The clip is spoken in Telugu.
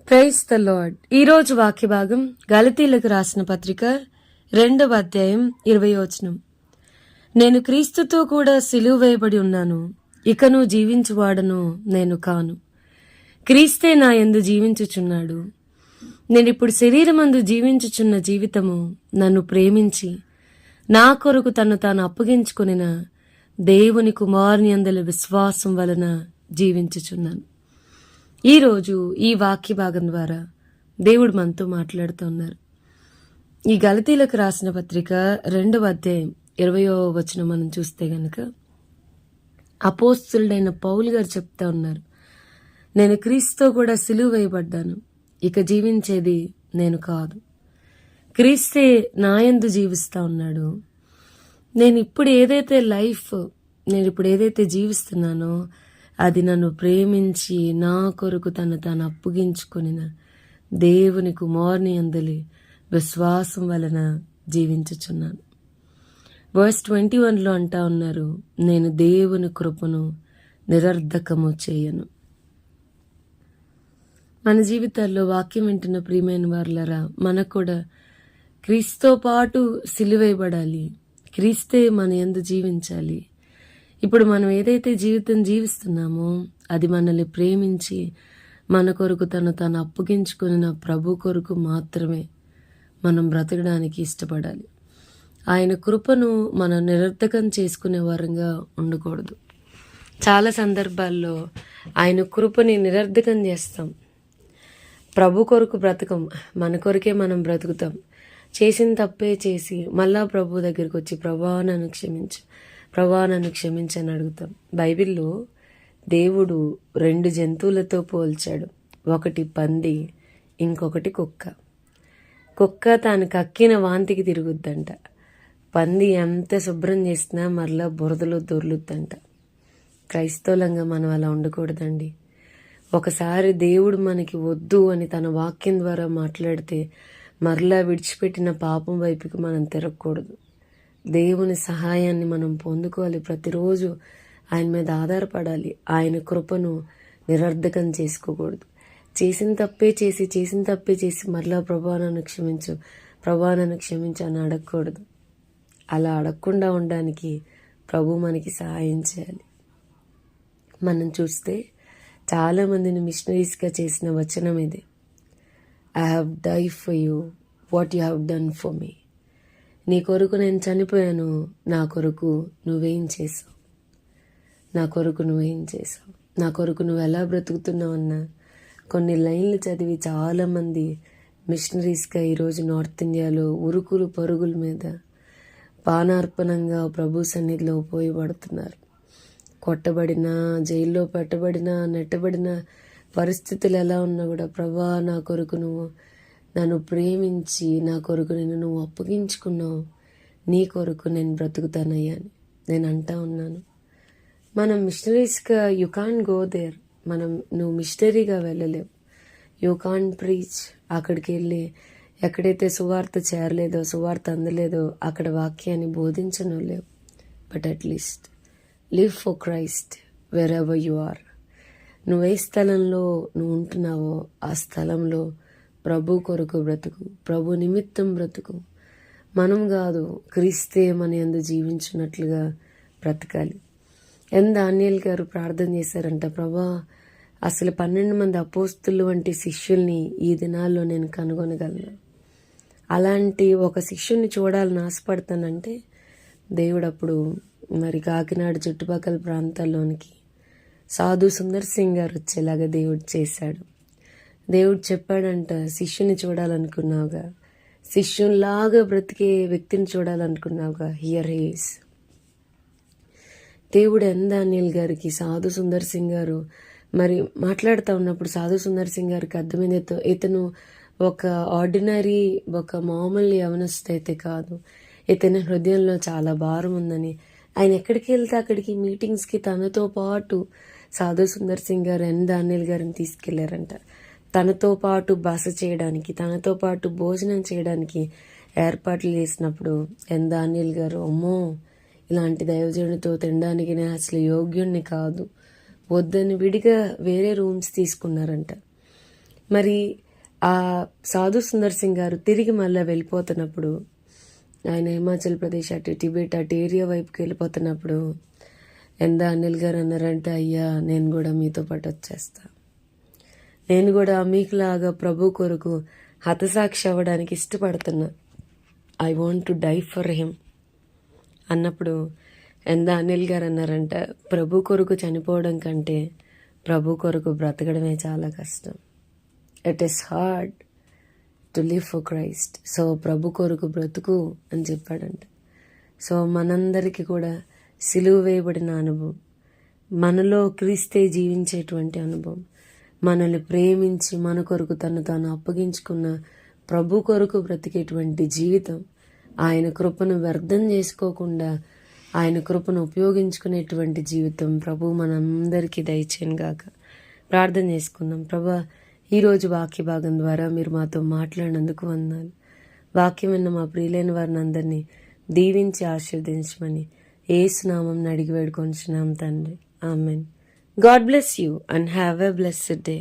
Praise the lord. ఈరోజు వాక్య భాగం గలతీలకు రాసిన పత్రిక 2వ అధ్యాయం 20వ వచనం. నేను క్రీస్తుతో కూడా సిలువ వేయబడి ఉన్నాను, ఇకను జీవించువాడను నేను కాను, క్రీస్తే నా యందు జీవించుచున్నాడు. నేనిప్పుడు శరీరమందు జీవించుచున్న జీవితము నన్ను ప్రేమించి నా కొరకు తను తాను అప్పగించుకొనిన దేవుని కుమారుని యందలి విశ్వాసం వలన జీవించుచున్నాను. ఈరోజు ఈ వాక్య భాగం ద్వారా దేవుడు మనతో మాట్లాడుతున్నారు. ఈ గలతీలకు రాసిన పత్రిక 2వ అధ్యాయం 20వ వచనం మనం చూస్తే గనక అపోస్తులుడైన పౌలు గారు చెప్తా ఉన్నారు, నేను క్రీస్తుతో కూడా సిలువ వేయబడ్డాను, ఇక జీవించేది నేను కాదు, క్రీస్తే నా యందు జీవిస్తా ఉన్నాడు. నేను ఇప్పుడు ఏదైతే జీవిస్తున్నానో అది నన్ను ప్రేమించి నా కొరకు తను తాను అప్పగించుకొనిన దేవుని కుమారుని యందలి విశ్వాసం వలన జీవించుచున్నాను. వర్స్ 21లో అంటా ఉన్నారు, నేను దేవుని కృపను నిరర్ధకము చేయను. మన జీవితాల్లో వాక్యం వింటున్న ప్రియమైన వారులారా, మనకు కూడా క్రీస్తుతో పాటు సిలువేయబడాలి, క్రీస్తే మన యందు జీవించాలి. ఇప్పుడు మనం ఏదైతే జీవితం జీవిస్తున్నామో అది మనల్ని ప్రేమించి మన కొరకు తను అప్పగించుకున్న ప్రభు కొరకు మాత్రమే మనం బ్రతకడానికి ఇష్టపడాలి. ఆయన కృపను మనం నిరర్థకం చేసుకునే వారంగా ఉండకూడదు. చాలా సందర్భాల్లో ఆయన కృపని నిరర్థకం చేస్తాం. ప్రభు కొరకు బ్రతకం, మన కొరకే మనం బ్రతుకుతాం. చేసిన తప్పే చేసి మళ్ళా ప్రభు దగ్గరికి వచ్చి ప్రభా నన్ను క్షమించని అడుగుతాం. బైబిల్లో దేవుడు 2 జంతువులతో పోల్చాడు. ఒకటి పంది, ఇంకొకటి కుక్క. కుక్క తాను కక్కిన వాంతికి తిరుగుద్దంట. పంది ఎంత శుభ్రం చేసినా మరలా బురదలో దొర్లుద్దంట. క్రైస్తవులంగా మనం అలా ఉండకూడదండి. ఒకసారి దేవుడు మనకి వద్దు అని తన వాక్యం ద్వారా మాట్లాడితే మరలా విడిచిపెట్టిన పాపం వైపుకి మనం తిరగకూడదు. దేవుని సహాయాన్ని మనం పొందుకోవాలి. ప్రతిరోజు ఆయన మీద ఆధారపడాలి. ఆయన కృపను నిరర్ధకం చేసుకోకూడదు. చేసిన తప్పే చేసి మరలా ప్రభా నన్ను క్షమించు అని అడగకూడదు. అలా అడగకుండా ఉండడానికి ప్రభు మనకి సహాయం చేయాలి. మనం చూస్తే చాలామందిని మిషనరీస్గా చేసిన వచనం ఇది, I have die for you what you have done for me. నీ కొరకు నేను చనిపోయాను, నా కొరకు నువ్వేం చేసావు, నా కొరకు నువ్వు ఎలా బ్రతుకుతున్నావన్నా కొన్ని లైన్లు చదివి చాలామంది మిషనరీస్గా ఈరోజు నార్త్ ఇండియాలో ఉరుకులు పరుగుల మీద పానార్పణంగా ప్రభు సన్నిధిలో ఉపయోగపడుతున్నారు. కొట్టబడినా, జైల్లో పెట్టబడినా, నెట్టబడిన పరిస్థితులు ఎలా ఉన్నా కూడా ప్రభా నా కొరకు నువ్వు నన్ను ప్రేమించి నా కొరకు నువ్వు అప్పగించుకున్నావు, నీ కొరకు నేను బ్రతుకుతానయ్యా అని నేను అంటా ఉన్నాను. మనం మిషనరీస్గా యూ కాంట్ గో దేర్. నువ్వు మిషనరీగా వెళ్ళలేవు. You can't preach. అక్కడికి వెళ్ళి ఎక్కడైతే సువార్త చేరలేదో, సువార్త అందలేదో అక్కడ వాక్యాన్ని బోధించను లేవు. But at least live for Christ wherever you are. నువ్వు ఏ స్థలంలో నువ్వు ఉంటున్నావో ఆ స్థలంలో ప్రభు కొరకు బ్రతుకు, ప్రభు నిమిత్తం బ్రతుకు. మనం కాదు, క్రీస్తే మన యందు జీవించినట్లుగా బ్రతకాలి. దానియేలు గారు ప్రార్థన చేశారంట, ప్రభా అసలు 12 మంది అపోస్తులు వంటి శిష్యుల్ని ఈ దినాల్లో నేను కనుగొనగలను. అలాంటి ఒక శిష్యుని చూడాలని ఆశపడతానంటే దేవుడు అప్పుడు మరి కాకినాడ చుట్టుపక్కల ప్రాంతాల్లోనికి సాధు సుందర్ సింగ్ గారు వచ్చేలాగా దేవుడు చేశాడు. దేవుడు చెప్పాడంట, శిష్యుని చూడాలనుకున్నావుగా, శిష్యునిలాగా బ్రతికే వ్యక్తిని చూడాలనుకున్నావుగా, హియర్ హీస్. దేవుడు దానియేలు గారికి సాధు సుందర్ సింగ్ గారు మరి మాట్లాడుతూ ఉన్నప్పుడు సాధు సుందర్ సింగ్ గారికి అర్థమైంది, ఇతను ఒక ఆర్డినరీ, ఒక మామూలు యవనస్తు అయితే కాదు, ఇతని హృదయంలో చాలా భారం ఉందని. ఆయన ఎక్కడికి వెళ్తే అక్కడికి మీటింగ్స్కి తనతో పాటు సాధు సుందర్ సింగ్ గారు దానియేలు గారిని తీసుకెళ్లారంట. తనతో పాటు బస చేయడానికి, తనతో పాటు భోజనం చేయడానికి ఏర్పాట్లు చేసినప్పుడు దానియేలు గారు, అమ్మో ఇలాంటి దైవజనుడితో తినడానికి నేను అసలు యోగ్యుణ్ణి కాదు, వద్దని విడిగా వేరే రూమ్స్ తీసుకున్నారంట. మరి ఆ సాధు సుందర్ సింగ్ గారు తిరిగి మళ్ళీ వెళ్ళిపోతున్నప్పుడు, ఆయన హిమాచల్ ప్రదేశ్ అటు టిబెట్ అటు ఏరియా వైపుకి వెళ్ళిపోతున్నప్పుడు ఎందా అనిల్ గారు అన్నారంటే, అయ్యా నేను కూడా మీతో పాటు వచ్చేస్తా, నేను కూడా మీకులాగా ప్రభు కొరకు హతసాక్షి అవ్వడానికి ఇష్టపడుతున్నా, I want to die for him అన్నప్పుడు ఎందా అనిల్ గారు అన్నారంట, ప్రభు కొరకు చనిపోవడం కంటే ప్రభు కొరకు బ్రతకడమే చాలా కష్టం. It is hard to live for Christ. So ప్రభు కొరకు బ్రతుకు అని చెప్పాడంట. సో మనందరికీ కూడా సిలువ వేయబడిన అనుభవం, మనలో క్రీస్తే జీవించేటువంటి అనుభవం, మనల్ని ప్రేమించి మన కొరకు తాను అప్పగించుకున్న ప్రభు కొరకు బ్రతికేటువంటి జీవితం, ఆయన కృపను వ్యర్థం చేసుకోకుండా ఆయన కృపను ఉపయోగించుకునేటువంటి జీవితం ప్రభు మనందరికీ దయచేయను గాక. ప్రార్థన చేసుకుందాం. ప్రభా, ఈరోజు వాక్య భాగం ద్వారా మీరు మాతో మాట్లాడినందుకు వందనాలు. వాక్యం విన్న మా ప్రియులైన వారిని అందరినీ దీవించి ఆశీర్వదించమని యేసు నామం అడిగి వేడుకొంచున్నాం తండ్రి. Amen. God bless you and have a blessed day.